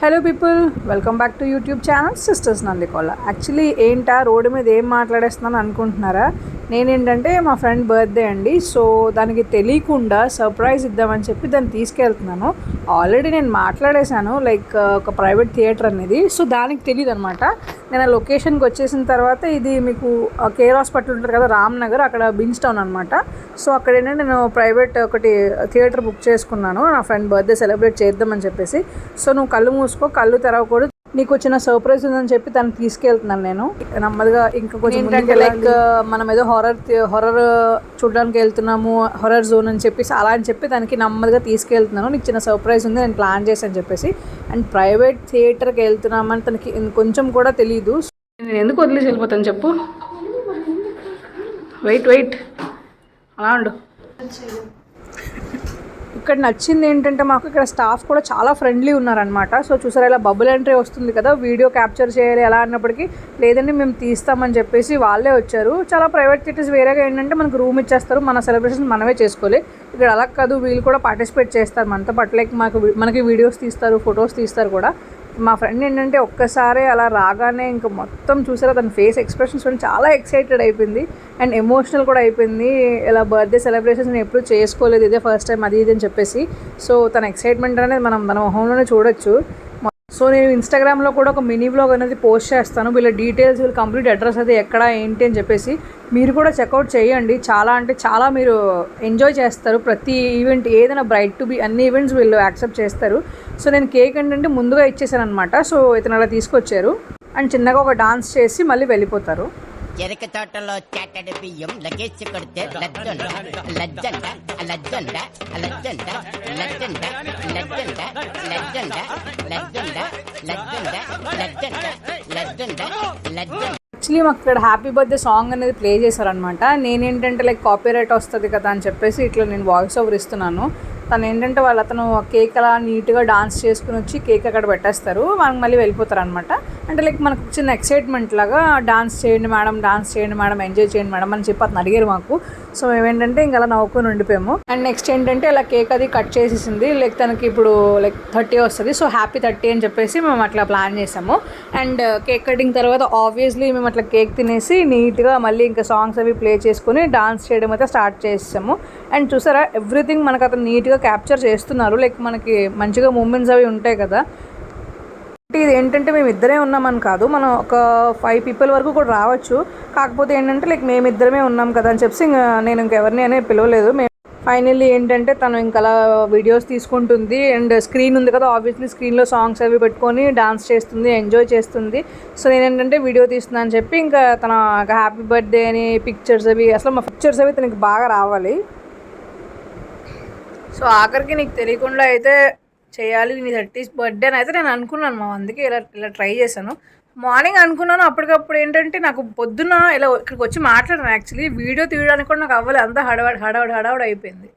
Hello people, welcome back to YouTube channel sisters Nandikola. Actually ఏంటా road మీద ఏం మాట్లాడేస్తున్నాను అనుకుంటున్నారా? నేనేంటంటే మా ఫ్రెండ్ బర్త్డే అండి. సో దానికి తెలియకుండా సర్ప్రైజ్ ఇద్దామని చెప్పి దాన్ని తీసుకెళ్తున్నాను. ఆల్రెడీ నేను మాట్లాడేశాను ఒక ప్రైవేట్ థియేటర్ అనేది. సో దానికి తెలియదు అనమాట. నేను ఆ లొకేషన్కి వచ్చేసిన తర్వాత ఇది మీకు కేర్ హాస్పిటల్ ఉంటుంది కదా, రామ్నగర్, అక్కడ బిన్స్ టౌన్ అనమాట. సో అక్కడ ఏంటంటే నేను ప్రైవేట్ ఒకటి థియేటర్ బుక్ చేసుకున్నాను నా ఫ్రెండ్ బర్త్డే సెలబ్రేట్ చేద్దామని చెప్పేసి. సో నువ్వు కళ్ళు మూసుకో, కళ్ళు తెరవకూడదు, నీకు వచ్చిన సర్ప్రైజ్ ఉందని చెప్పి తను తీసుకెళ్తున్నాను నేను నెమ్మదిగా. ఇంకా కొంచెం ఏంటంటే మనం ఏదో హొరర్ చూడడానికి వెళ్తున్నాము, హొరర్ జోన్ అని చెప్పేసి అలా అని చెప్పి దానికి నెమ్మదిగా తీసుకెళ్తున్నాను. నీకు చిన్న సర్ప్రైజ్ ఉంది, నేను ప్లాన్ చేశాను చెప్పేసి. అండ్ ప్రైవేట్ థియేటర్కి వెళ్తున్నామని తనకి కొంచెం కూడా తెలీదు. నేను ఎందుకు వదిలేసి వెళ్ళిపోతాను చెప్పు. వెయిట్ అలా ఉండు. ఇక్కడ నచ్చింది ఏంటంటే మాకు ఇక్కడ స్టాఫ్ కూడా చాలా ఫ్రెండ్లీ ఉన్నారనమాట. సో చూసారా, ఇలా బబుల్ ఎంట్రీ వస్తుంది కదా, వీడియో క్యాప్చర్ చేయాలి ఎలా అన్నప్పటికీ లేదండి మేము తీస్తామని చెప్పేసి వాళ్ళే వచ్చారు. చాలా ప్రైవేట్ థియేటర్స్ వేరేగా ఏంటంటే మనకు రూమ్ ఇచ్చేస్తారు, మన సెలబ్రేషన్ మనమే చేసుకోవాలి. ఇక్కడ అలా కాదు, వీళ్ళు కూడా పార్టిసిపేట్ చేస్తారు మనతో పాటు. మనకి వీడియోస్ తీస్తారు, ఫొటోస్ తీస్తారు కూడా. మా ఫ్రెండ్ ఏంటంటే ఒక్కసారి అలా రాగానే ఇంకా మొత్తం చూసారా, తన ఫేస్ ఎక్స్ప్రెషన్స్ చూడండి, చాలా ఎక్సైటెడ్ అయిపోయింది అండ్ ఎమోషనల్ కూడా అయిపోయింది. ఇలా బర్త్డే సెలబ్రేషన్స్ నేను ఎప్పుడూ చేసుకోలేదు, ఇదే ఫస్ట్ టైం అది ఇది అని చెప్పేసి. సో తన ఎక్సైట్మెంట్ అనేది మన మొహంలోనే చూడొచ్చు. సో నేను ఇన్స్టాగ్రామ్లో కూడా ఒక మినీ వ్లాగ్ అనేది పోస్ట్ చేస్తాను, వీళ్ళ డీటెయిల్స్, వీళ్ళ కంప్లీట్ అడ్రస్ అది ఎక్కడ ఏంటి అని చెప్పేసి. మీరు కూడా చెక్అవుట్ చేయండి. చాలా అంటే చాలా మీరు ఎంజాయ్ చేస్తారు. ప్రతి ఈవెంట్ ఏదైనా బ్రైట్ టు బి అన్ని ఈవెంట్స్ వీళ్ళు యాక్సెప్ట్ చేస్తారు. సో నేను కేక్ ఏంటంటే ముందుగా ఇచ్చేసాను అనమాట. సో ఇతను అలా తీసుకొచ్చారు అండ్ చిన్నగా ఒక డాన్స్ చేసి మళ్ళీ వెళ్ళిపోతారు. చెరక తోటలో చాటడి బియ్యం లగేజ్ కొడితే లజ్జండ లజ్జండ లజ్జండ లజ్జండ లజ్జండ లజ్జండ లజ్జండ లజ్జండ లజ్జండ లజ్జండ లజ్జండ లజ్జండ. యాక్చువల్లీ మాకు ఇక్కడ హ్యాపీ బర్త్డే సాంగ్ అనేది ప్లే చేశారనమాట. నేనేంటంటే కాపీరైట్ వస్తుంది కదా అని చెప్పేసి ఇట్లా నేను వాయిస్ ఓవర్ ఇస్తున్నాను. తను ఏంటంటే అతను కేక్ అలా నీట్గా డాన్స్ చేసుకుని వచ్చి కేక్ అక్కడ పెట్టేస్తారు, మనకు మళ్ళీ వెళ్ళిపోతారు అనమాట. అంటే మనకు చిన్న ఎక్సైట్మెంట్ లాగా డాన్స్ చేయండి మేడం, ఎంజాయ్ చేయండి మేడం అని చెప్పి అతను అడిగారు మాకు. సో మేమేంటంటే ఇంకా అలా నవ్వుకొని ఉండిపోయాము. అండ్ నెక్స్ట్ ఏంటంటే ఇలా కేక్ అది కట్ చేసేసింది. తనకి ఇప్పుడు 30 వస్తుంది. సో హ్యాపీ 30 అని చెప్పేసి మేము అట్లా ప్లాన్ చేసాము. అండ్ కేక్ కటింగ్ తర్వాత ఆబ్వియస్లీ మేము అట్లా కేక్ తినేసి నీట్గా మళ్ళీ ఇంకా సాంగ్స్ అవి ప్లే చేసుకుని డాన్స్ చేయడం అయితే స్టార్ట్ చేసాము. అండ్ చూసారా, ఎవ్రీథింగ్ మనకు అతను నీట్గా క్యాప్చర్ చేస్తున్నారు. మనకి మంచిగా మూమెంట్స్ అవి ఉంటాయి కదా. ఇది ఏంటంటే మేము ఇద్దరే ఉన్నామని కాదు, మనం ఒక 5 people వరకు కూడా రావచ్చు. కాకపోతే ఏంటంటే మేమిద్దరమే ఉన్నాం కదా అని చెప్పి నేను ఇంకెవరిని అనేది పిలవలేదు. ఫైనల్లీ ఏంటంటే తను ఇంకా అలా వీడియోస్ తీసుకుంటుంది అండ్ స్క్రీన్ ఉంది కదా, ఆబ్వియస్లీ స్క్రీన్లో సాంగ్స్ అవి పెట్టుకొని డాన్స్ చేస్తుంది, ఎంజాయ్ చేస్తుంది. సో నేనేంటంటే వీడియో తీస్తున్నా అని చెప్పి ఇంకా తన హ్యాపీ బర్త్డే అని పిక్చర్స్ అవి, అసలు మా పిక్చర్స్ అవి తనకి బాగా రావాలి. సో ఆఖరికి నీకు తెలియకుండా అయితే చేయాలి నీ 30th బర్త్డే అని అయితే నేను అనుకున్నాను. అందుకే ఇలా ట్రై చేశాను. మార్నింగ్ అనుకున్నాను, అప్పటికప్పుడు ఏంటంటే నాకు పొద్దున్న ఇలా ఇక్కడికి వచ్చి మాట్లాడాను. యాక్చువల్లీ వీడియో తీయడానికి కూడా నాకు అవ్వాలి, అంతా హడావుడి అయిపోయింది.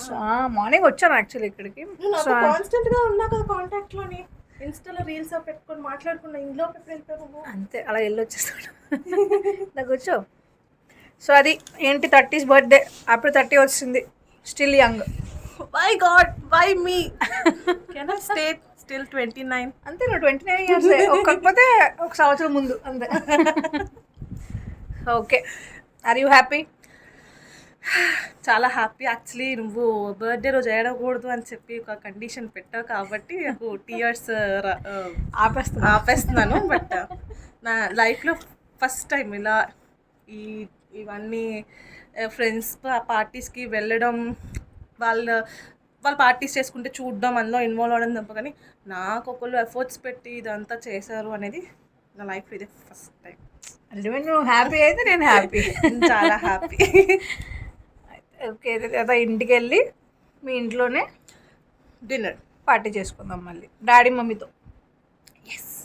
సో మార్నింగ్ వచ్చాను యాక్చువల్లీ ఇక్కడికి. సో కాన్స్టెంట్గా ఉన్నా కదా కాంటాక్ట్లోని, ఇన్స్టాలో రీల్స్ పెట్టుకొని మాట్లాడుకున్నా, ఇంట్లో వెళ్ళిపోయాను అంతే, అలా వెళ్ళొచ్చేస్తాడు నాకు వచ్చావు. సో అది ఏంటి 30th బర్త్డే, అప్పుడు 30 వచ్చింది, still young. Why God, why me, can I stay still 29? అంతే, నువ్వు 29 years కాకపోతే ఒక సంవత్సరం ముందు అంతే. Okay, are you happy? చాలా హ్యాపీ. యాక్చువల్లీ నువ్వు బర్త్డే రోజు ఏడకూడదు అని చెప్పి ఒక కండిషన్ పెట్టావు కాబట్టి నాకు టీయర్స్ ఆపేస్తున్నాను. బట్ నా లైఫ్లో ఫస్ట్ టైం ఇలా ఇవన్నీ ఫ్రెండ్స్ పార్టీస్కి వెళ్ళడం, వాళ్ళు పార్టీస్ చేసుకుంటే చూడడం, అందులో ఇన్వాల్వ్ అవ్వడం తప్ప, కానీ నాకు ఒకళ్ళు ఎఫర్ట్స్ పెట్టి ఇదంతా చేశారు అనేది నా లైఫ్ ఇదే ఫస్ట్ టైం. నువ్వు హ్యాపీ అయితే నేను హ్యాపీ, చాలా హ్యాపీ. ఓకే, అదే ఇంటికి వెళ్ళి మీ ఇంట్లోనే డిన్నర్ పార్టీ చేసుకుందాం మళ్ళీ డాడీ మమ్మీతో. ఎస్,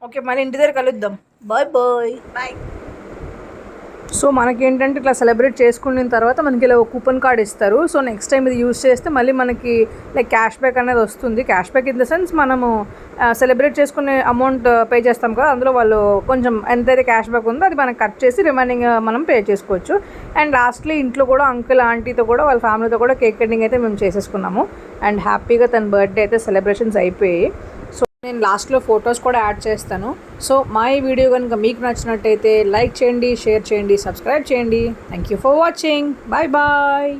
ఓకే, మళ్ళీ ఇంటి దగ్గర కలుద్దాం. బాయ్. సో మనకేంటంటే ఇట్లా సెలబ్రేట్ చేసుకున్న తర్వాత మనకి ఇలా ఒక కూపన్ కార్డ్ ఇస్తారు. సో నెక్స్ట్ టైం ఇది యూజ్ చేస్తే మళ్ళీ మనకి క్యాష్ బ్యాక్ అనేది వస్తుంది. Cash back in the sense మనము సెలబ్రేట్ చేసుకునే అమౌంట్ పే చేస్తాం కదా, అందులో వాళ్ళు కొంచెం ఎంతైతే క్యాష్ బ్యాక్ ఉందో అది మనకి కట్ చేసి రిమైనింగ్ మనం పే చేసుకోవచ్చు. అండ్ లాస్ట్లీ ఇంట్లో కూడా అంకుల్ ఆంటీతో కూడా వాళ్ళ ఫ్యామిలీతో కూడా కేక్ కటింగ్ అయితే మేము చేసేసుకున్నాము. అండ్ హ్యాపీగా తన బర్త్డే అయితే సెలబ్రేషన్స్ అయిపోయాయి. సో నేను లాస్ట్లో ఫొటోస్ కూడా యాడ్ చేస్తాను. సో మా ఈ వీడియో కనుక మీకు నచ్చినట్టయితే లైక్ చేయండి, షేర్ చేయండి, సబ్స్క్రైబ్ చేయండి. Thank you for watching. Bye bye.